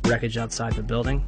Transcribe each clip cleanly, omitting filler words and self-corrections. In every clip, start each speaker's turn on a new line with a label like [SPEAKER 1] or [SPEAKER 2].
[SPEAKER 1] wreckage outside the building,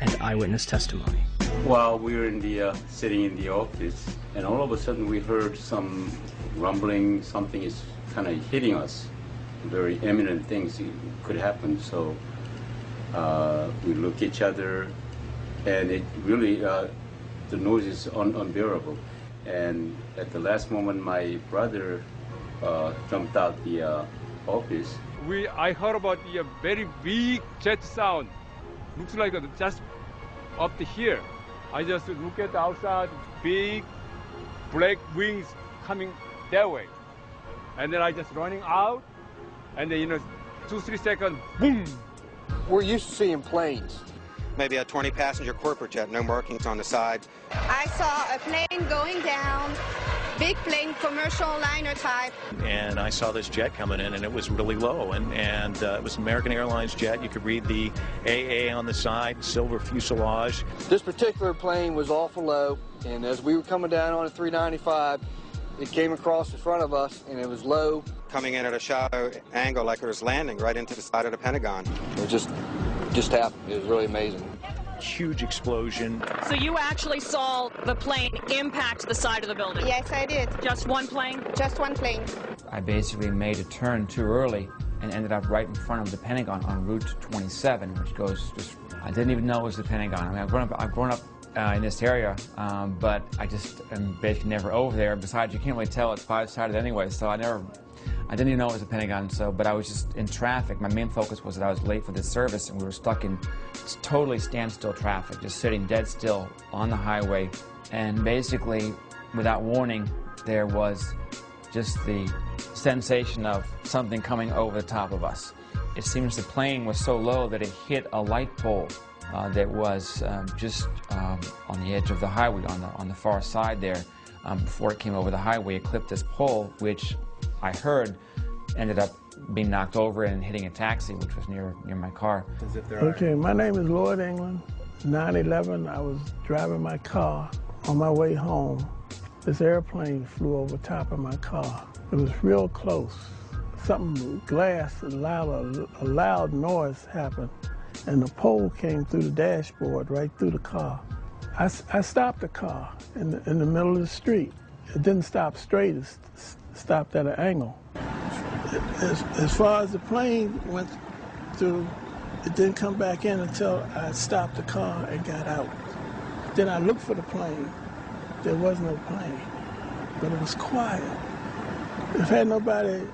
[SPEAKER 1] and eyewitness testimony.
[SPEAKER 2] While we were sitting in the office, and all of a sudden we heard some rumbling, something is kind of hitting us. Very imminent things could happen. So we look at each other, and it really, the noise is unbearable. And at the last moment, my brother jumped out the office.
[SPEAKER 3] I heard about a very big jet sound. Looks like just up to here. I just look at the outside, big black wings coming that way. And then I just running out, and then, 2-3 seconds, boom!
[SPEAKER 4] We're used to seeing planes.
[SPEAKER 5] Maybe a 20-passenger corporate jet, no markings on the side.
[SPEAKER 6] I saw a plane going down, big plane, commercial liner type.
[SPEAKER 7] And I saw this jet coming in, and it was really low, and it was an American Airlines jet. You could read the AA on the side, silver fuselage.
[SPEAKER 4] This particular plane was awful low, and as we were coming down on a 395, it came across in front of us, and it was low.
[SPEAKER 5] Coming in at a shallow angle like it was landing right into the side of the Pentagon.
[SPEAKER 4] It just happened. It was really amazing.
[SPEAKER 7] Huge explosion.
[SPEAKER 8] So you actually saw the plane impact the side of the building?
[SPEAKER 6] Yes, I did.
[SPEAKER 8] Just one plane?
[SPEAKER 6] Just one plane.
[SPEAKER 9] I basically made a turn too early and ended up right in front of the Pentagon on Route 27, which goes just, I didn't even know it was the Pentagon. I mean, I've grown up in this area, but I just am basically never over there. Besides, you can't really tell it's five-sided anyway, so I didn't even know it was a Pentagon, but I was just in traffic. My main focus was that I was late for this service, and we were stuck in totally standstill traffic, just sitting dead still on the highway. And basically, without warning, there was just the sensation of something coming over the top of us. It seems the plane was so low that it hit a light pole that was just on the edge of the highway, on the far side there. Before it came over the highway, it clipped this pole, which I heard ended up being knocked over and hitting a taxi, which was near my car.
[SPEAKER 10] Okay, my name is Lloyd England. 9/11, I was driving my car on my way home. This airplane flew over top of my car. It was real close. Something, glass, a loud noise happened, and the pole came through the dashboard, right through the car. I stopped the car in the middle of the street. It didn't stop straight, it stopped at an angle. As far as the plane went through, it didn't come back in until I stopped the car and got out. Then I looked for the plane. There was no plane, but it was quiet. If had nobody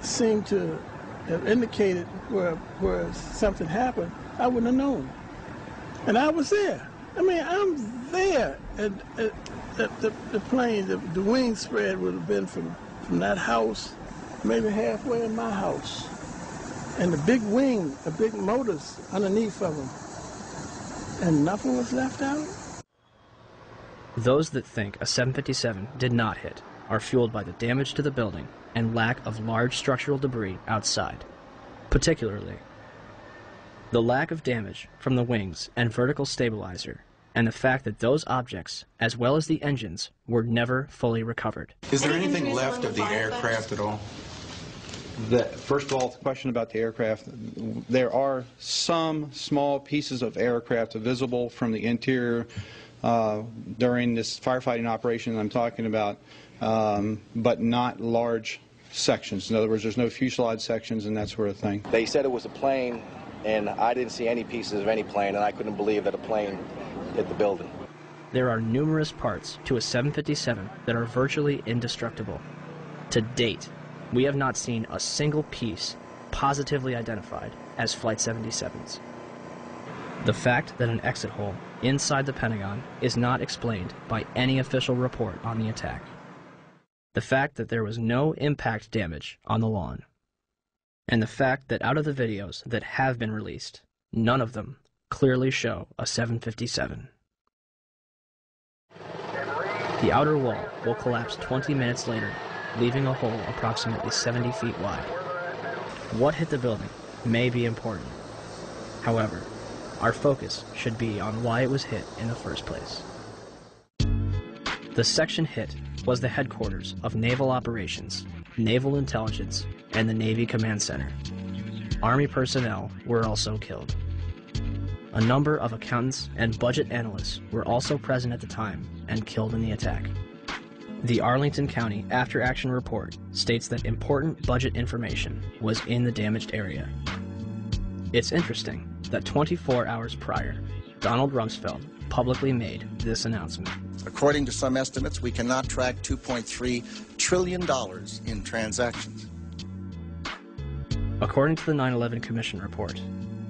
[SPEAKER 10] seemed to have indicated where something happened, I wouldn't have known. And I was there. I mean, I'm there. And the plane, the wing spread would have been from that house, maybe halfway in my house. And the big wing, the big motors underneath of them. And nothing was left out?
[SPEAKER 1] Those that think a 757 did not hit are fueled by the damage to the building and lack of large structural debris outside. Particularly, the lack of damage from the wings and vertical stabilizer, and the fact that those objects, as well as the engines, were never fully recovered.
[SPEAKER 11] Is there anything left of the aircraft at all?
[SPEAKER 12] First of all, the question about the aircraft, there are some small pieces of aircraft visible from the interior during this firefighting operation I'm talking about, but not large sections. In other words, there's no fuselage sections and that sort of thing.
[SPEAKER 4] They said it was a plane, and I didn't see any pieces of any plane, and I couldn't believe that a plane hit the building.
[SPEAKER 1] There are numerous parts to a 757 that are virtually indestructible. To date, we have not seen a single piece positively identified as Flight 77's. The fact that an exit hole inside the Pentagon is not explained by any official report on the attack. The fact that there was no impact damage on the lawn. And the fact that out of the videos that have been released, none of them clearly show a 757. The outer wall will collapse 20 minutes later, leaving a hole approximately 70 feet wide. What hit the building may be important. However, our focus should be on why it was hit in the first place. The section hit was the headquarters of Naval Operations, Naval Intelligence, and the Navy Command Center. Army personnel were also killed. A number of accountants and budget analysts were also present at the time and killed in the attack. The Arlington County After Action Report states that important budget information was in the damaged area. It's interesting that 24 hours prior, Donald Rumsfeld publicly made this announcement.
[SPEAKER 13] According to some estimates, we cannot track $2.3 trillion in transactions.
[SPEAKER 1] According to the 9/11 Commission report,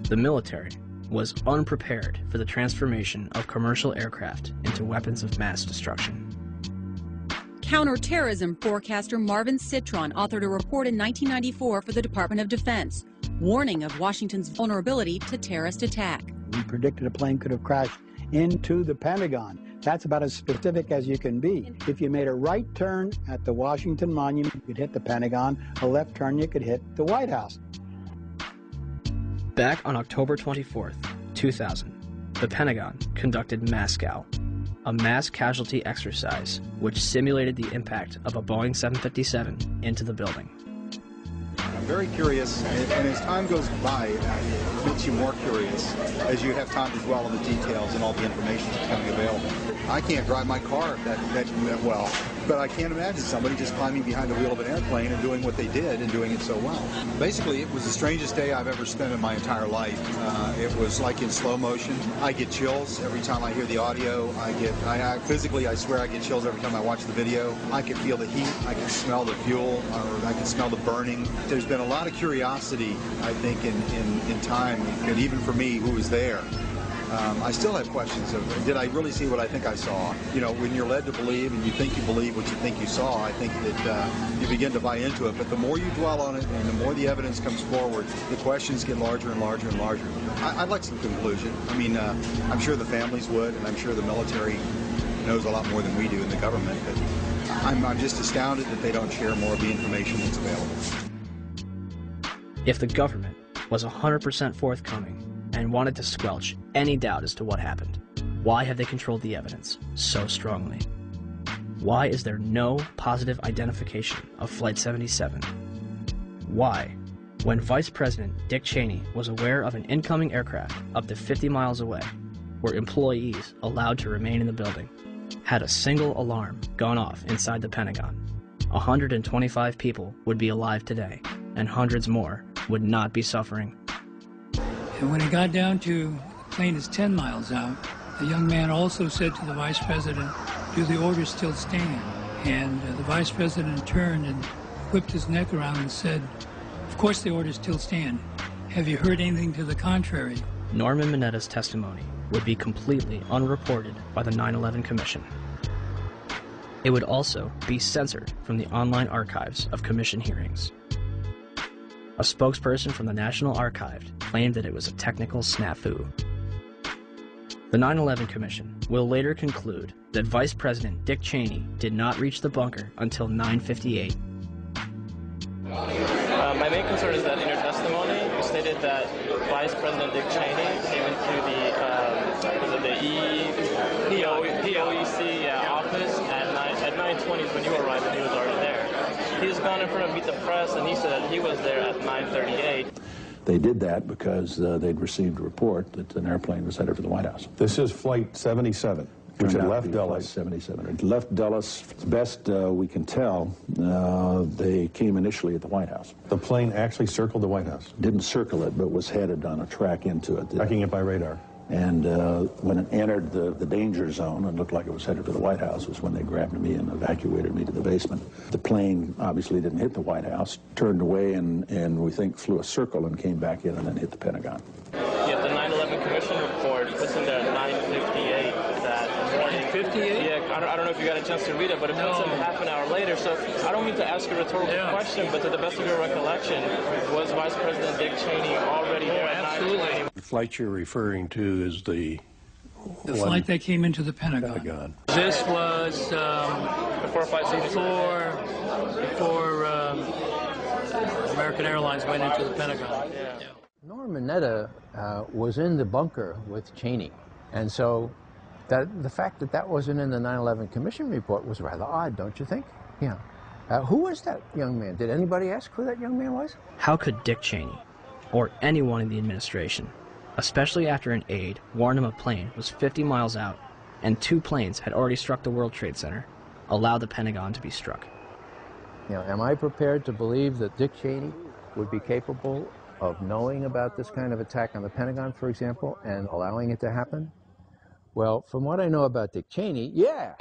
[SPEAKER 1] the military was unprepared for the transformation of commercial aircraft into weapons of mass destruction.
[SPEAKER 14] Counterterrorism forecaster Marvin Citron authored a report in 1994 for the Department of Defense, warning of Washington's vulnerability to terrorist attack.
[SPEAKER 15] We predicted a plane could have crashed into the Pentagon. That's about as specific as you can be. If you made a right turn at the Washington Monument, you could hit the Pentagon. A left turn, you could hit the White House.
[SPEAKER 1] Back on October 24th, 2000, the Pentagon conducted MASCOW, a mass casualty exercise which simulated the impact of a Boeing 757 into the building.
[SPEAKER 16] I'm very curious, and as time goes by, it makes you more curious as you have time to dwell on the details and all the information that's becoming available. I can't drive my car that well, but I can't imagine somebody just climbing behind the wheel of an airplane and doing what they did and doing it so well. Basically, it was the strangest day I've ever spent in my entire life. It was like in slow motion. I get chills every time I hear the audio. Physically, I swear I get chills every time I watch the video. I can feel the heat. I can smell the fuel, or I can smell the burning. There's been a lot of curiosity, I think, in time, and even for me, who was there. I still have questions of, did I really see what I think I saw? You know, when you're led to believe and you think you believe what you think you saw, I think that you begin to buy into it. But the more you dwell on it and the more the evidence comes forward, the questions get larger and larger and larger. I'd like some conclusion. I mean, I'm sure the families would, and I'm sure the military knows a lot more than we do in the government. But I'm just astounded that they don't share more of the information that's available.
[SPEAKER 1] If the government was 100% forthcoming and wanted to squelch any doubt as to what happened, why have they controlled the evidence so strongly? Why is there no positive identification of Flight 77? Why, when Vice President Dick Cheney was aware of an incoming aircraft up to 50 miles away, were employees allowed to remain in the building? Had a single alarm gone off inside the Pentagon, 125 people would be alive today, and hundreds more would not be suffering.
[SPEAKER 17] And when it got down to the plane is 10 miles out, the young man also said to the vice president, "Do the orders still stand?" And the vice president turned and whipped his neck around and said, "Of course the orders still stand. Have you heard anything to the contrary?"
[SPEAKER 1] Norman Minetta's testimony would be completely unreported by the 9/11 Commission. It would also be censored from the online archives of Commission hearings. A spokesperson from the National Archive claimed that it was a technical snafu. The 9/11 Commission will later conclude that Vice President Dick Cheney did not reach the bunker until 9:58.
[SPEAKER 18] My main concern is that in your testimony, you stated that Vice President Dick Cheney came into the POEC office at 9:20 when you arrived, and he was already there. He's gone in front of Meet the Press, and he said that he was there at 9:38.
[SPEAKER 19] They did that because they'd received a report that an airplane was headed for the White House.
[SPEAKER 20] This is Flight 77, which had left Dulles.
[SPEAKER 19] Flight 77. It left Dulles. As best we can tell, they came initially at the White House.
[SPEAKER 20] The plane actually circled the White House?
[SPEAKER 19] Didn't circle it, but was headed on a track into it.
[SPEAKER 20] Tracking it by radar.
[SPEAKER 19] And when it entered the danger zone and looked like it was headed for the White House was when they grabbed me and evacuated me to the basement. The plane obviously didn't hit the White House, turned away and we think flew a circle and came back in and then hit the Pentagon.
[SPEAKER 18] Yeah, the 9/11 Commission report puts in there at 9:58 that morning. 58? Yeah, I don't know if you got a chance to read it, but it puts in half an hour later. So I don't mean to ask a rhetorical question, but to the best of your recollection, was Vice President Dick Cheney already there at 9:20?
[SPEAKER 20] The flight you're referring to is the
[SPEAKER 17] flight that came into the Pentagon.
[SPEAKER 18] This was before
[SPEAKER 17] before American Airlines went into the Pentagon.
[SPEAKER 21] Yeah. Norman Mineta was in the bunker with Cheney, and so the fact that wasn't in the 9/11 Commission report was rather odd, don't you think? Yeah. Who was that young man? Did anybody ask who that young man was?
[SPEAKER 1] How could Dick Cheney, or anyone in the administration, especially after an aide warned him a plane was 50 miles out and 2 planes had already struck the World Trade Center, allow the Pentagon to be struck?
[SPEAKER 21] You know, am I prepared to believe that Dick Cheney would be capable of knowing about this kind of attack on the Pentagon, for example, and allowing it to happen? Well, from what I know about Dick Cheney, yeah.